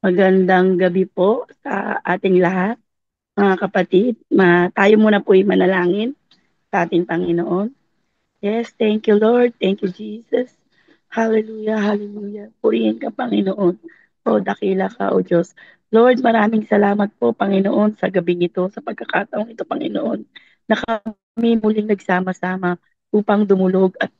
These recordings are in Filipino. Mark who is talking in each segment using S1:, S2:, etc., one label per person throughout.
S1: Magandang gabi po sa ating lahat, mga kapatid. Tayo muna po'y manalangin sa ating Panginoon. Yes, thank you, Lord. Thank you, Jesus. Hallelujah, hallelujah. Purihin ka, Panginoon. O dakila ka, O Diyos. Lord, maraming salamat po, Panginoon, sa gabing ito, sa pagkakataong ito, Panginoon, na kami muling nagsama-sama upang dumulog at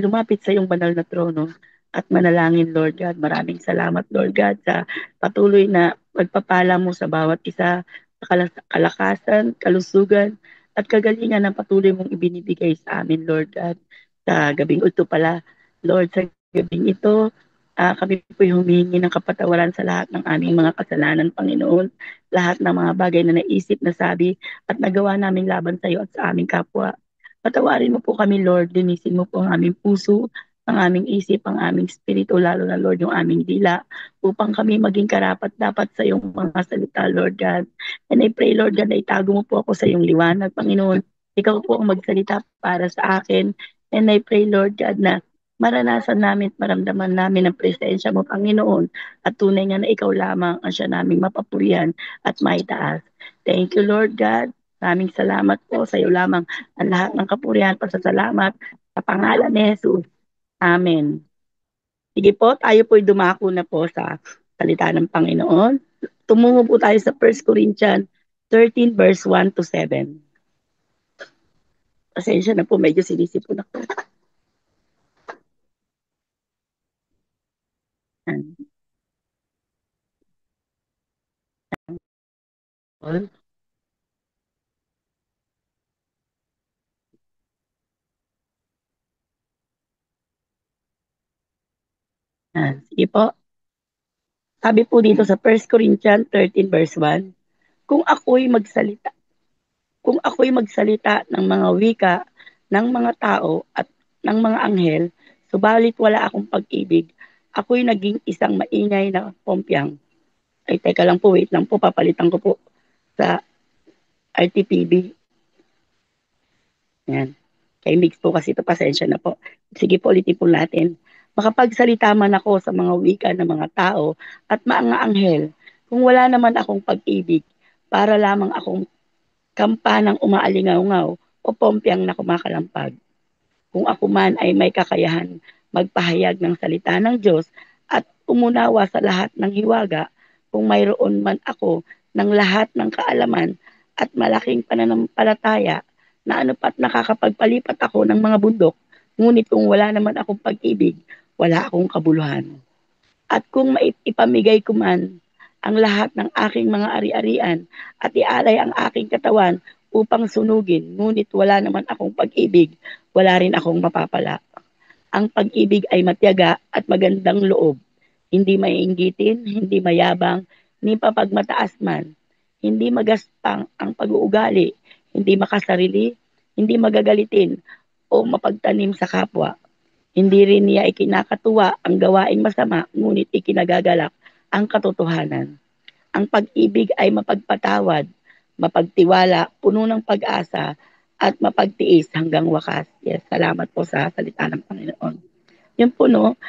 S1: lumapit sa iyong banal na trono at manalangin, Lord God. Maraming salamat, Lord God, sa patuloy na pagpapala mo sa bawat isa, sa kalakasan, kalusugan, at kagalingan na patuloy mong ibinibigay sa amin, Lord God. Sa gabing ito pala, Lord, sa gabing ito, kami po'y humingi ng kapatawaran sa lahat ng aming mga kasalanan, Panginoon. Lahat ng mga bagay na naisip, nasabi, at nagawa namin laban sa iyo at sa aming kapwa. Patawarin mo po kami, Lord. Linisin mo po ang aming puso, ang aming isip, ang aming spirito, lalo na, Lord, yung aming dila, upang kami maging karapat-dapat sa iyong mga salita, Lord God. And I pray, Lord God, na itago mo po ako sa iyong liwanag, Panginoon. Ikaw po ang magsalita para sa akin. And I pray, Lord God, na maranasan namin at maramdaman namin ang presensya mo, Panginoon. At tunay nga na ikaw lamang ang siya naming mapapurihan at maitaas. Thank you, Lord God. Maraming salamat po sa iyo lamang ang lahat ng kapurihan, pasasalamat sa pangalan ni Jesus. Amen. Sige po, tayo po'y dumako na po sa salita ng Panginoon. Tumungo po tayo sa 1 Corinthians 13 verse 1 to 7. Pasensya na po, medyo sinisipon ako. Sige po. Sabi po dito sa 1 Corinthians 13 verse 1, kung ako'y magsalita, kung ako'y magsalita ng mga wika ng mga tao at ng mga anghel, subalit wala akong pag-ibig, ako'y naging isang maingay na pompyang. Ay, teka lang po, wait lang po, papalitan ko po sa RTPB. Yan. Kay mix po kasi ito, pasensya na po. Sige po, ulitin po natin. Makapagsalita man ako sa mga wika ng mga tao at mga anghel, kung wala naman akong pag-ibig, para lamang akong kampanang umaalingaw-ngaw o pompyang na kumakalampag. Kung ako man ay may kakayahan magpahayag ng salita ng Diyos at umunawa sa lahat ng hiwaga, kung mayroon man ako ng lahat ng kaalaman at malaking pananampalataya na ano pat nakakapagpalipat ako ng mga bundok, ngunit kung wala naman akong pag-ibig, wala akong kabuluhan. At kung maipamigay ko man ang lahat ng aking mga ari-arian at ialay ang aking katawan upang sunugin, ngunit wala naman akong pag-ibig, wala rin akong mapapala. Ang pag-ibig ay matyaga at magandang loob, hindi maiinggitin, hindi mayabang, ni papagmataas man, hindi magaspang ang pag-uugali, hindi makasarili, hindi magagalitin o mapagtanim sa kapwa. Hindi rin niya ikinakatuwa ang gawaing masama, ngunit ikinagagalak ang katotohanan. Ang pag-ibig ay mapagpatawad, mapagtiwala, puno ng pag-asa, at mapagtiis hanggang wakas. Yes, salamat po sa salita ng Panginoon. Yun po, no,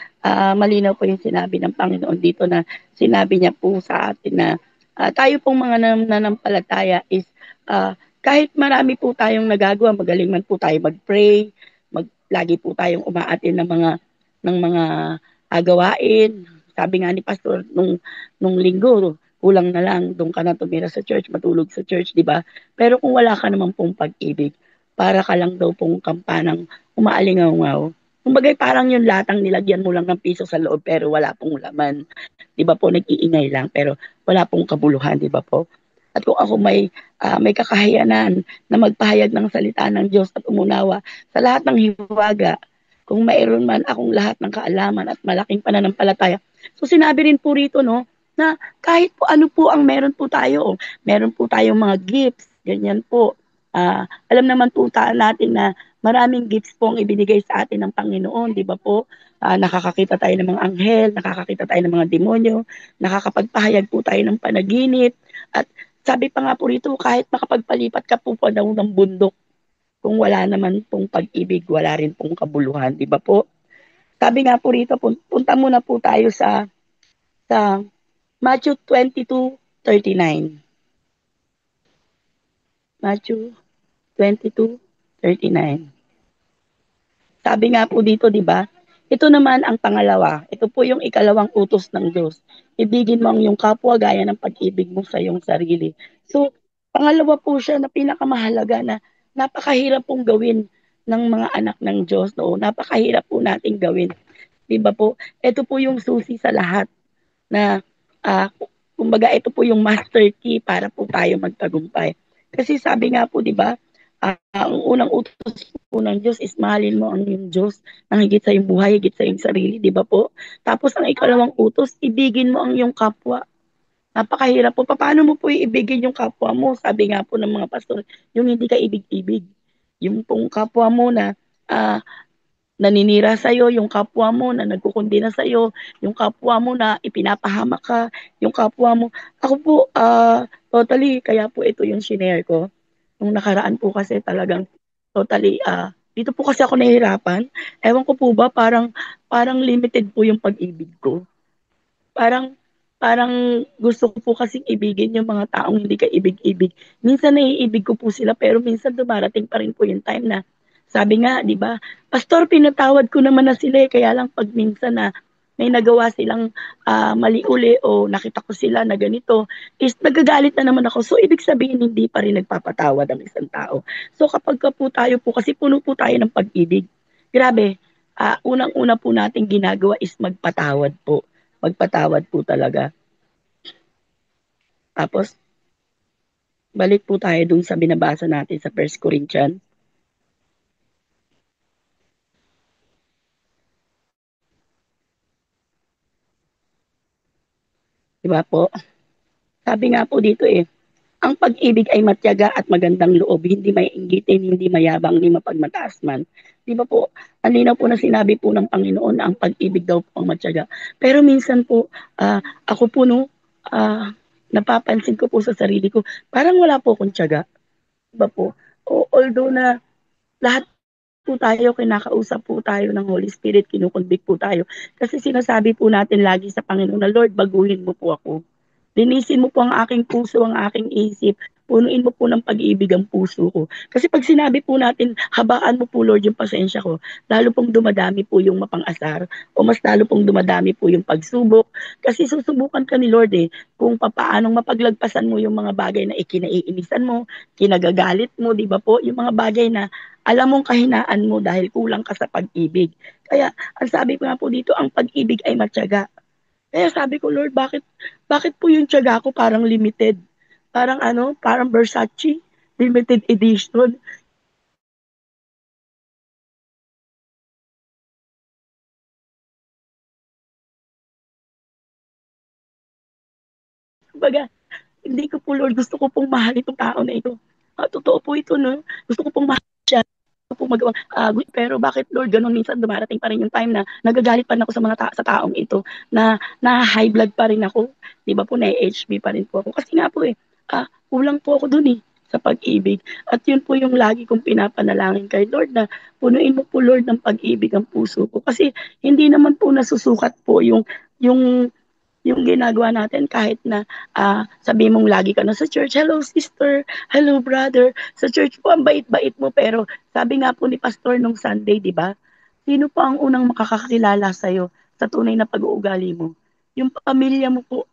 S1: malinaw po yung sinabi ng Panginoon dito na sinabi niya po sa atin na tayo pong mga nananampalataya is kahit marami po tayong nagagawa, magaling man po tayo mag-pray, lagi po tayong umaatin ng mga gawain. Sabi nga ni Pastor nung linggo, kulang na lang, doon ka na tumira sa church, matulog sa church, di ba? Pero kung wala ka naman pong pag-ibig, para ka lang daw pong kampanang umaalingaw-ngaw. Kumbaga parang yung latang nilagyan mo lang ng piso sa loob pero wala pong laman. 'Di ba po nag-iingay lang pero wala pong kabuluhan, 'di ba po? At kung ako may kakayanan na magpahayag ng salita ng Diyos at umunawa sa lahat ng hiwaga, kung mayroon man akong lahat ng kaalaman at malaking pananampalataya. So sinabi rin po rito, no, na kahit po ano po ang meron po tayo, meron po tayong mga gifts, ganyan po. Alam naman po natin na maraming gifts po ang ibinigay sa atin ng Panginoon, di ba po? Nakakakita tayo ng mga anghel, nakakakita tayo ng mga demonyo, nakakapagpahayag po tayo ng panaginip, at sabi pa nga po rito, kahit makapagpalipat ka po pa daw ng bundok, kung wala naman pong pag-ibig, wala rin pong kabuluhan, di ba po? Sabi nga po rito, punta muna po tayo sa Matthew 22:39. Matthew 22:39. Sabi nga po dito, 'di ba? Ito naman ang pangalawa. Ito po yung ikalawang utos ng Diyos. Ibigin mo ang iyong kapwa gaya ng pag-ibig mo sa iyong sarili. So, pangalawa po siya na pinakamahalaga na napakahirap pong gawin ng mga anak ng Diyos. No? Napakahirap po nating gawin. 'Di ba po? Ito po yung susi sa lahat na kumbaga ito po yung master key para po tayo magtagumpay. Kasi sabi nga po, 'di ba? Ang unang utos po ng Diyos is mahalin mo ang iyong Diyos ng higit sa iyong buhay, higit sa iyong sarili, 'di ba po? Tapos ang ikalawang utos, ibigin mo ang iyong kapwa. Napakahirap po. Paano mo po iibigin yung kapwa mo? Sabi nga po ng mga pastor, yung hindi ka ibig-ibig. Yung pong kapwa mo na ah, naninira sa'yo, yung kapwa mo na nagkukondena sa'yo, yung kapwa mo na ipinapahamak ka, yung kapwa mo. Ako po, totally, kaya po ito yung shinare ko. Nung nakaraan po kasi talagang totally, dito po kasi ako nahihirapan. Ewan ko po ba, parang limited po yung pag-ibig ko. Parang parang gusto ko po kasing ibigin yung mga taong hindi ka ibig-ibig. Minsan naiibig ko po sila pero minsan dumarating pa rin po yung time na sabi nga, 'di ba, "Pastor, pinatawad ko naman na sila, eh, kaya lang 'pag minsan na may nagawa silang, mali uli o nakita ko sila na ganito, is nagagalit na naman ako." So, ibig sabihin hindi pa rin nagpapatawad ang isang tao. So, kapagka po tayo po kasi puno po tayo ng pag-ibig, grabe, unang-una po nating ginagawa is magpatawad po. Magpatawad po talaga. Tapos, balik po tayo dun sa binabasa natin sa First Corinthians, 'di ba po? Sabi nga po dito eh, ang pag-ibig ay matyaga at magandang loob, hindi maiinggitin, hindi mayabang, hindi mapagmataas man. 'Di ba po? Ang linaw po na sinabi po ng Panginoon na ang pag-ibig daw po ang matyaga. Pero minsan po, ako po no, napapansin ko po sa sarili ko, parang wala po akong tiyaga. 'Di ba po? Although na lahat po tayo, kinakausap po tayo ng Holy Spirit, kinukonvict po tayo. Kasi sinasabi po natin lagi sa Panginoon na, Lord, baguhin mo po ako. Linisin mo po ang aking puso, ang aking isip. Punuin mo po ng pag-ibig ang puso ko. Kasi pag sinabi po natin, habaan mo po Lord yung pasensya ko, lalo pong dumadami po yung mapang-asar o mas lalo pong dumadami po yung pagsubok. Kasi susubukan ka ni Lord eh kung papaanong mapaglagpasan mo yung mga bagay na ikinaiinisan mo, kinagagalit mo, di ba po? Yung mga bagay na alam mong kahinaan mo dahil kulang ka sa pag-ibig. Kaya ang sabi ko nga po dito, ang pag-ibig ay matyaga. Kaya sabi ko, Lord, bakit po yung tiyaga ko parang limited? Parang ano, parang Versace, limited edition. Kumbaga, hindi ko po, Lord, gusto ko pong mahal itong tao na ito. Totoo po ito, no? Gusto ko pong mahal siya. Gusto ko pong magawa. Pero bakit, Lord, ganun minsan dumarating pa rin yung time na nagagalit pa rin ako sa sa taong ito, na high blood pa rin ako. Di ba po, na-HB pa rin po ako. Kasi nga po kulang po ako dun sa pag-ibig. At yun po yung lagi kong pinapanalangin kay Lord na punuin mo po Lord ng pag-ibig ang puso ko. Kasi hindi naman po nasusukat po yung yung ginagawa natin kahit na sabi mong lagi ka na sa church, hello sister, hello brother, sa church po ang bait-bait mo pero sabi nga po ni pastor nung Sunday, di ba? Sino po ang unang makakakilala sa'yo sa tunay na pag-uugali mo? Yung pamilya mo po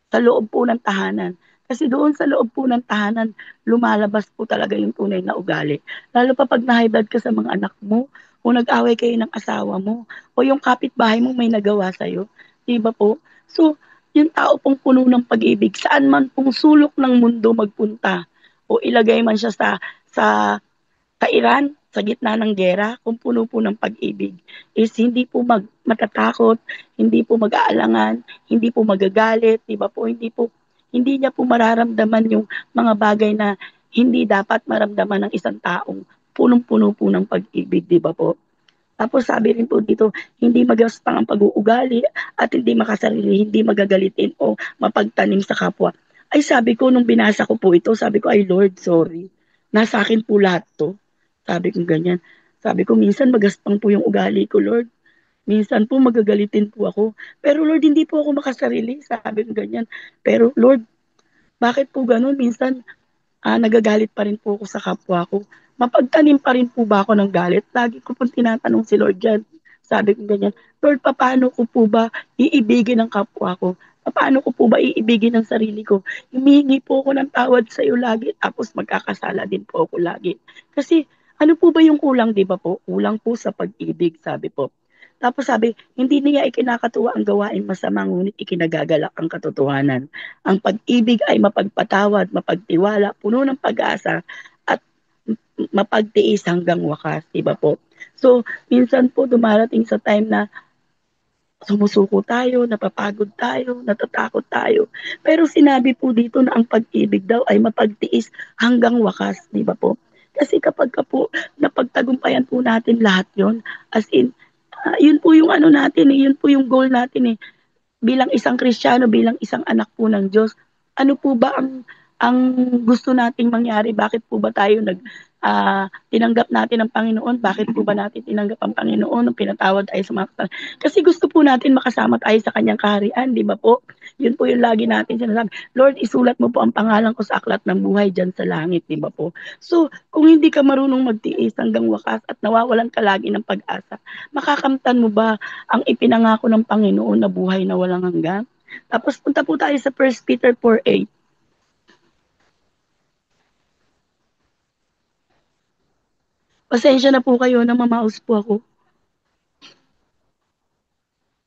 S1: sa loob po ng tahanan. Kasi doon sa loob po ng tahanan, lumalabas po talaga yung tunay na ugali. Lalo pa pag na-high blood ka sa mga anak mo, o nag-away kayo ng asawa mo, o yung kapitbahay mo may nagawa sa'yo. Di ba po? So, yung tao pong puno ng pag-ibig, saan man pong sulok ng mundo magpunta, o ilagay man siya sa kairan, sa gitna ng giyera, kung puno po ng pag-ibig, is hindi po matatakot, hindi po mag-aalangan, hindi po magagalit, di ba po? Hindi niya po mararamdaman yung mga bagay na hindi dapat maramdaman ng isang taong punong-puno po ng pag-ibig, di ba po? Tapos sabi rin po dito, hindi magaspang ang pag-uugali at hindi makasarili, hindi magagalitin o mapagtanim sa kapwa. Ay sabi ko, nung binasa ko po ito, sabi ko, ay Lord, sorry. Nasa akin po lahat to. Sabi ko ganyan. Sabi ko, minsan magaspang po yung ugali ko, Lord. Minsan po magagalitin po ako, pero Lord hindi po ako makasarili, sabi ko ganyan. Pero Lord, bakit po gano'n? Minsan, nagagalit pa rin po ako sa kapwa ko. Mapagtanim pa rin po ba ako ng galit? Lagi ko pong tinatanong si Lord diyan. Sabi ko ganyan, Lord, papaano ko po ba iibigin ang kapwa ko? Papaano ko po ba iibigin ang sarili ko? Humihingi po ako ng tawad sa iyo lagi, tapos magkakasala din po ako lagi. Kasi ano po ba yung kulang, di ba po? Kulang po sa pag-ibig, sabi po. Tapos sabi, hindi niya ikinakatuwa ang gawain masama, ngunit ikinagagalak ang katotohanan. Ang pag-ibig ay mapagpatawad, mapagtiwala, puno ng pag-asa, at mapagtiis hanggang wakas, di ba po? So, minsan po dumarating sa time na sumusuko tayo, napapagod tayo, natatakot tayo. Pero sinabi po dito na ang pag-ibig daw ay mapagtiis hanggang wakas, di ba po? Kasi kapag ka po napagtagumpayan po natin lahat yon, as in, yun po yung ano natin eh, yun po yung goal natin eh, bilang isang Kristiyano, bilang isang anak po ng Diyos, ano po ba ang gusto nating mangyari? Bakit po ba tayo tinanggap natin ang Panginoon? Bakit po ba natin tinanggap ang Panginoon nung pinatawad tayo sa mga kasalanan? Kasi gusto po natin makasama tayo sa kanyang kaharian, di ba po? Yun po yung lagi natin sinasabi. Lord, isulat mo po ang pangalan ko sa aklat ng buhay dyan sa langit, di ba po? So, kung hindi ka marunong magtiis hanggang wakas at nawawalan ka lagi ng pag-asa, makakamtan mo ba ang ipinangako ng Panginoon na buhay na walang hanggan? Tapos punta po tayo sa 1 Peter 4:8. Pasensya na po kayo na mamaus po ako.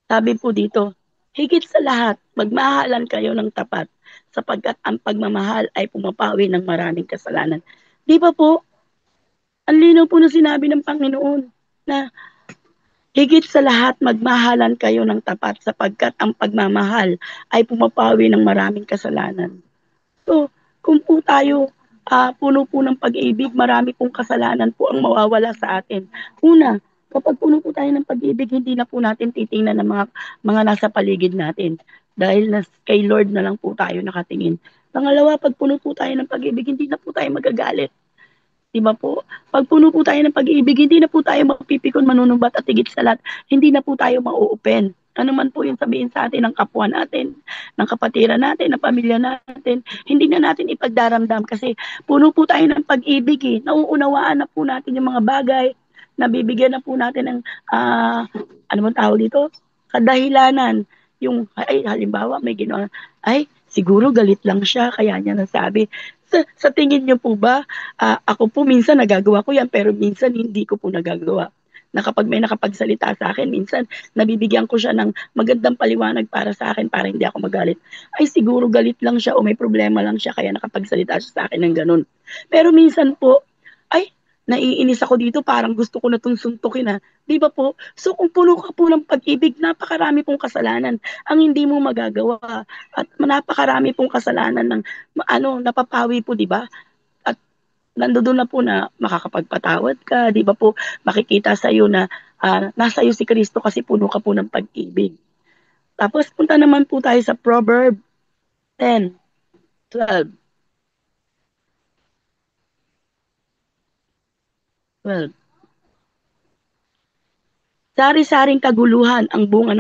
S1: Sabi po dito, higit sa lahat, magmahalan kayo ng tapat sapagkat ang pagmamahal ay pumapawi ng maraming kasalanan. Di ba po, ang linaw po na sinabi ng Panginoon na higit sa lahat magmahalan kayo ng tapat sapagkat ang pagmamahal ay pumapawi ng maraming kasalanan. So, kung po tayo puno po ng pag-ibig, marami pong kasalanan po ang mawawala sa atin. Una, kapag puno po tayo ng pag-ibig, hindi na po natin titingnan ng mga nasa paligid natin. Dahil kay Lord na lang po tayo nakatingin. Pangalawa, pag puno po tayo ng pag-ibig, hindi na po tayo magagalit. Di ba po? Pag puno po tayo ng pag-ibig, hindi na po tayo mapipikon, manunumbat at higit sa lahat, hindi na po tayo ma-open. Ano man po yung sabihin sa atin ng kapwa natin, ng kapatiran natin, ng pamilya natin, hindi na natin ipagdaramdam kasi puno po tayo ng pag-ibig eh. Nauunawaan na po natin yung mga bagay, nabibigyan na po natin ng, ano man tawag dito? Kadahilanan. Yung, ay, halimbawa, may ginawa, ay, siguro galit lang siya, kaya niya nasabi. Sa tingin niyo po ba, ako po minsan nagagawa ko yan, pero minsan hindi ko po nagagawa. Na kapag may nakapagsalita sa akin, minsan nabibigyan ko siya ng magandang paliwanag para sa akin para hindi ako magalit. Ay siguro galit lang siya o may problema lang siya kaya nakapagsalita siya sa akin ng ganun. Pero minsan po, ay naiinis ako dito, parang gusto ko na itong suntukin ha. Di ba po? So kung puno ka po ng pag-ibig, napakarami pong kasalanan ang hindi mo magagawa. At napakarami pong kasalanan ng napapawi po, di ba? At nandoon na po na makakapagpatawad ka, di ba po? Makikita sa iyo na nasa iyo si Kristo kasi puno ka po ng pag-ibig. Tapos punta naman po tayo sa Proverb 10:12. 12. Sari-saring kaguluhan ang bunga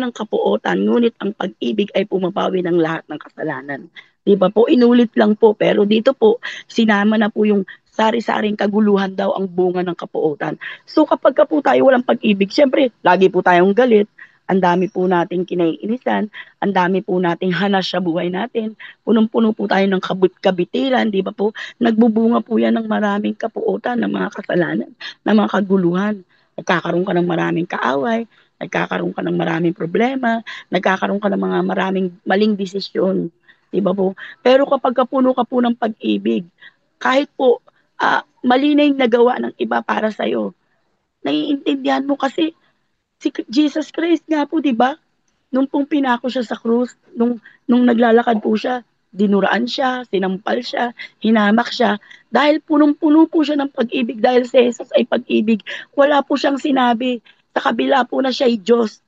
S1: ng kapuotan, ngunit ang pag-ibig ay pumapawi ng lahat ng kasalanan. Di ba po? Inulit lang po, pero dito po, sinama na po yung sari-saring kaguluhan daw ang bunga ng kapuotan. So kapag ka po tayo walang pag-ibig, syempre, lagi po tayong galit, ang dami po nating kinaiinisan, ang dami po nating hanas sa buhay natin, punong-puno po tayo ng kabitiran, di ba po? Nagbubunga po yan ng maraming kapuotan, ng mga kasalanan, ng mga kaguluhan. Nagkakaroon ka ng maraming kaaway, nagkakaroon ka ng maraming problema, nagkakaroon ka ng mga maraming maling desisyon. Di ba po? Pero kapag kapuno ka po ng pag-ibig, kahit po mali na yung nagawa ng iba para sa'yo, naiintindihan mo kasi si Jesus Christ nga po, di ba? Nung pong pinako siya sa krus, nung naglalakad po siya, dinuraan siya, sinampal siya, hinamak siya. Dahil punong-puno po siya ng pag-ibig, dahil si Jesus ay pag-ibig, wala po siyang sinabi sa kabila po na siya ay Diyos.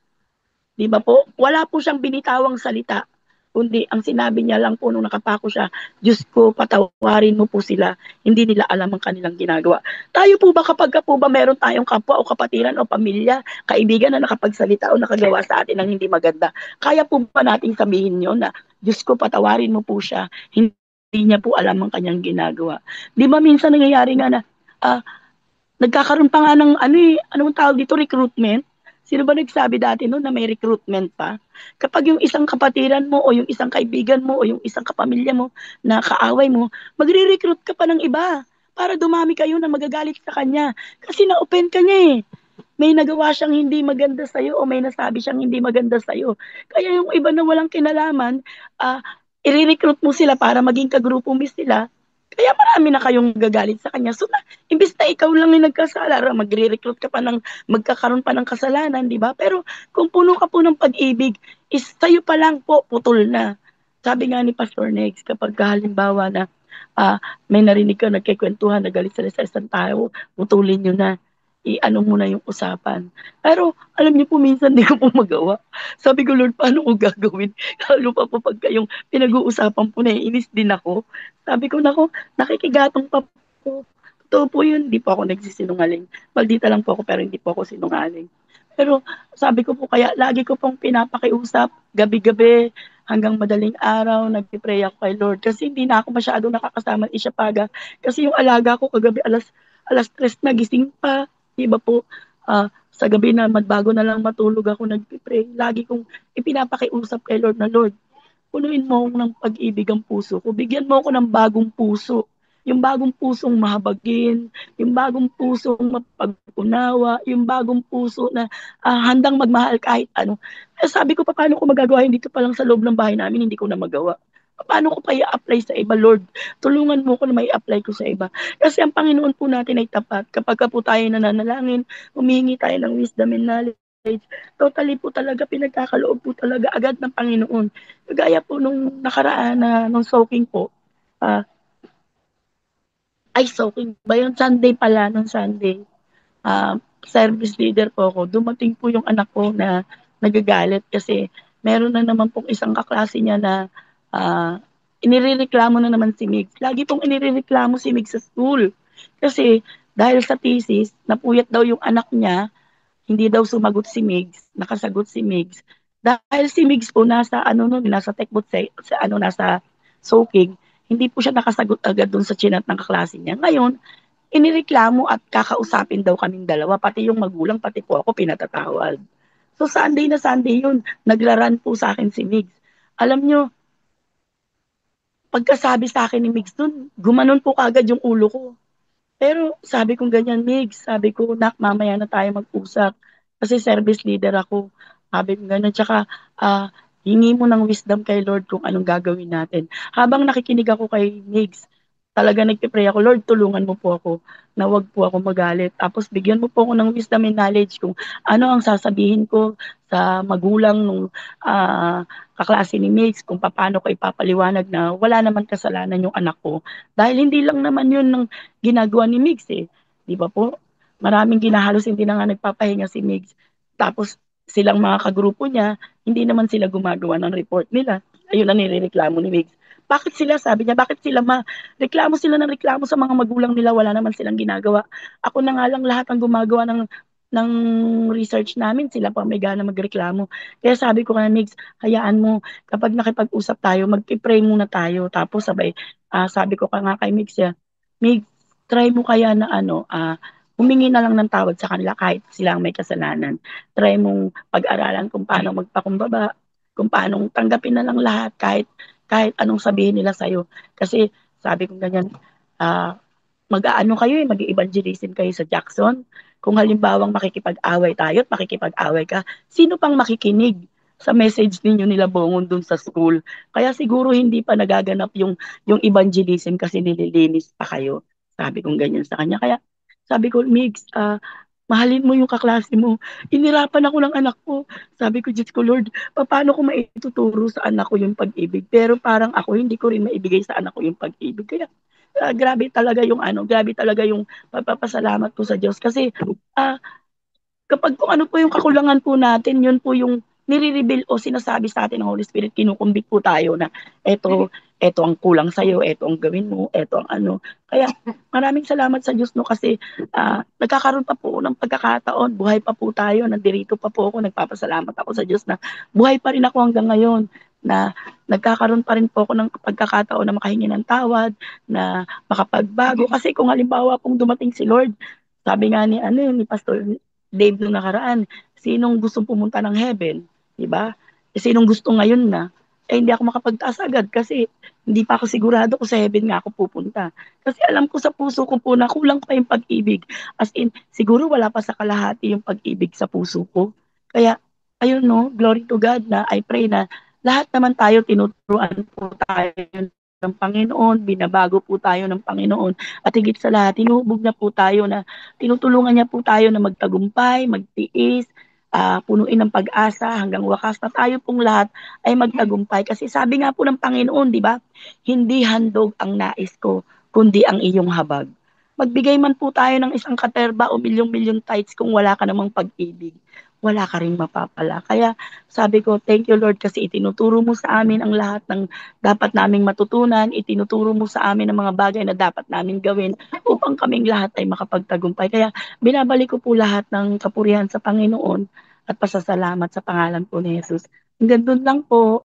S1: Di ba po? Wala po siyang binitawang salita. kundi ang sinabi niya lang po nung nakapako siya, Diyos ko, patawarin mo po sila, hindi nila alam ang kanilang ginagawa. Tayo po ba kapag ka po ba meron tayong kapwa o kapatiran o pamilya, kaibigan na nakapagsalita o nakagawa sa atin ng hindi maganda, kaya po ba nating sabihin yun na, Diyos ko, patawarin mo po siya, hindi niya po alam ang kanyang ginagawa. Di ba minsan nangyayari nga na, ah, nagkakaroon pa nga ng ano eh, anong tawag dito, recruitment. Sino ba nagsabi dati no na may recruitment pa? Kapag yung isang kapatiran mo o yung isang kaibigan mo o yung isang kapamilya mo na kaaway mo, magre-recruit ka pa ng iba para dumami kayo na magagalit sa kanya. Kasi na-open ka niya eh. May nagawa siyang hindi maganda sa'yo o may nasabi siyang hindi maganda sa'yo. Kaya yung iba na walang kinalaman, i-recruit mo sila para maging kagrupo mo sila. Kaya marami na kayong gagalit sa kanya. So, imbis na ikaw lang yung nagkasala, magre-recruit ka pa ng, magkakaroon pa ng kasalanan, di ba? Pero kung puno ka po ng pag-ibig, is sa'yo pa lang po, putol na. Sabi nga ni Pastor Nex, kapag halimbawa na may narinig ka, nagkikwentuhan, nagalit sila sa isang tao, putulin nyo na i-ano mo na yung usapan. Pero alam niyo po minsan di ko po magawa. Sabi ko, Lord, paano ko gagawin? Lalo pa po pagka yung pinag-uusapan po na inis din ako. Sabi ko, nako, nakikigatong pa po. Totoo po yun, di po ako nagsisinungaling. Maldita lang po ako pero hindi po ako sinungaling. Pero sabi ko po kaya, lagi ko pong pinapakiusap, gabi-gabi, hanggang madaling araw, nagpipray ako kay Lord. Kasi hindi na ako masyado nakakasama ng Isyapaga. Kasi yung alaga ko kagabi alas 3 nagising pa. Di ba po, sa gabi na bago na lang matulog ako nagpipray. Lagi kong ipinapakiusap kay Lord na, Lord, punuin mo ako ng pag-ibig ang puso ko. Bigyan mo ako ng bagong puso. Yung bagong pusong mahabagin, yung bagong pusong mapag-unawa, yung bagong puso na handang magmahal kahit ano. Sabi ko, paano ko magagawa? Hindi ko pa lang sa loob ng bahay namin, hindi ko na magawa. Paano ko pa i-apply sa iba, Lord? Tulungan mo ko na may apply ko sa iba. Kasi ang Panginoon po natin ay tapat. Kapag po tayo nananalangin, humingi tayo ng wisdom and knowledge, totally po talaga, pinagkakaloob po talaga agad ng Panginoon. Kagaya po nung nakaraan na nung soaking po, ah, ay soaking ba yun? Sunday pala, nung Sunday, ah, service leader po ako, dumating po yung anak ko na nagagalit kasi meron na naman pong isang kaklase niya na inirereklamo na naman si Migs. Lagi pong inirereklamo si Migs sa school. Kasi dahil sa thesis, napuyat daw yung anak niya, hindi daw sumagot si Migs, nakasagot si Migs. Dahil si Migs po nasa ano no, nasa techbooth sa ano nasa soaking, hindi po siya nakasagot agad dun sa chinat ng kaklase niya. Ngayon, inireklamo at kakausapin daw kaming dalawa, pati yung magulang, pati po ako pinatatawad. So Sunday na Sunday yun, nagraran po sa akin si Migs. Alam nyo, pagkasabi sa akin ni Migs dun, gumanon po kagad yung ulo ko. Pero sabi kong ganyan, Migs, sabi ko, nak, mamaya na tayo mag-usap. Kasi service leader ako. Sabi ko ganyan. Tsaka, hingi mo ng wisdom kay Lord kung anong gagawin natin. Habang nakikinig ako kay Migs, talaga nagpipray ako, Lord, tulungan mo po ako na wag po ako magalit. Tapos bigyan mo po ako ng wisdom and knowledge kung ano ang sasabihin ko sa magulang nung kaklase ni Migs, kung paano ko ipapaliwanag na wala naman kasalanan yung anak ko. Dahil hindi lang naman yun ng ginagawa ni Migs eh. Di ba po? Maraming ginahalos, hindi na nga nagpapahinga si Migs. Tapos silang mga kagrupo niya, hindi naman sila gumagawa ng report nila. Ayun ang nirereklamo ni Migs. Bakit sila, sabi niya, bakit sila reklamo sila ng reklamo sa mga magulang nila, wala naman silang ginagawa. Ako na nga lang lahat ang gumagawa ng research namin, sila pa may gana magreklamo. Kaya sabi ko kay Migs, hayaan mo, kapag nakipag-usap tayo, mag-pray muna tayo. Tapos sabay, sabi ko ka nga kay Migs, Migs, try mo kaya na ano, humingi na lang ng tawad sa kanila kahit sila ang may kasalanan. Try mong pag-aralan kung paano magpakumbaba, kung paano tanggapin na lang lahat kahit anong sabihin nila sa'yo. Kasi sabi ko ganyan, mag-aano kayo mag-evangelism kayo sa Jackson. Kung halimbawang makikipag-away tayo at makikipag-away ka, sino pang makikinig sa message ninyo nila Bongon dun sa school? Kaya siguro hindi pa nagaganap yung evangelism kasi nililinis pa kayo. Sabi kong ganyan sa kanya. Kaya sabi ko, Migs, mahalin mo yung kaklase mo. Inirapan ako ng anak ko. Sabi ko, Diyos ko, Lord, paano ko maituturo sa anak ko yung pag-ibig? Pero parang ako, hindi ko rin maibigay sa anak ko yung pag-ibig. Kaya, grabe talaga yung pagpapasalamat ko sa Diyos. Kasi, kapag kung ano po yung kakulangan po natin, yun po yung nire-reveal o sinasabi sa atin ng Holy Spirit, kinukumbit po tayo na eto ang kulang sa'yo, eto ang gawin mo, eto ang ano. Kaya maraming salamat sa Diyos 'no kasi, nagkakaroon pa po ng pagkakataon, buhay pa po tayo, nandirito pa po ako, nagpapasalamat ako sa Diyos na buhay pa rin ako hanggang ngayon, na nagkakaroon pa rin po ako ng pagkakataon na makahingi ng tawad, na makapagbago. Kasi kung halimbawa pong dumating si Lord, sabi nga ni ano, ni Pastor Dave nung nakaraan, sinong gustong pumunta ng heaven, 'di ba? Eh, sinong gusto ngayon na? Eh, hindi ako makapagtaas agad kasi hindi pa ako sigurado kung sa heaven nga ako pupunta. Kasi alam ko sa puso ko po na kulang pa yung pag-ibig. As in, siguro wala pa sa kalahati yung pag-ibig sa puso ko. Kaya, ayun no, glory to God na I pray na lahat naman tayo tinuturuan po tayo ng Panginoon, binabago po tayo ng Panginoon, at higit sa lahat, hinuhubog na po tayo na tinutulungan niya po tayo na magtagumpay, magtiis, punuin ng pag-asa hanggang wakas na tayo pong lahat ay magtagumpay. Kasi sabi nga po ng Panginoon, di ba? Hindi handog ang nais ko, kundi ang iyong habag. Magbigay man po tayo ng isang katerba o milyong-milyon tithes kung wala ka namang pag-ibig. Wala ka ring mapapala. Kaya sabi ko, thank you Lord kasi itinuturo mo sa amin ang lahat ng dapat naming matutunan, itinuturo mo sa amin ang mga bagay na dapat namin gawin upang kaming lahat ay makapagtagumpay. Kaya binabalik ko po lahat ng kapurihan sa Panginoon at pasasalamat sa pangalan po ni Jesus. Hanggang doon lang po.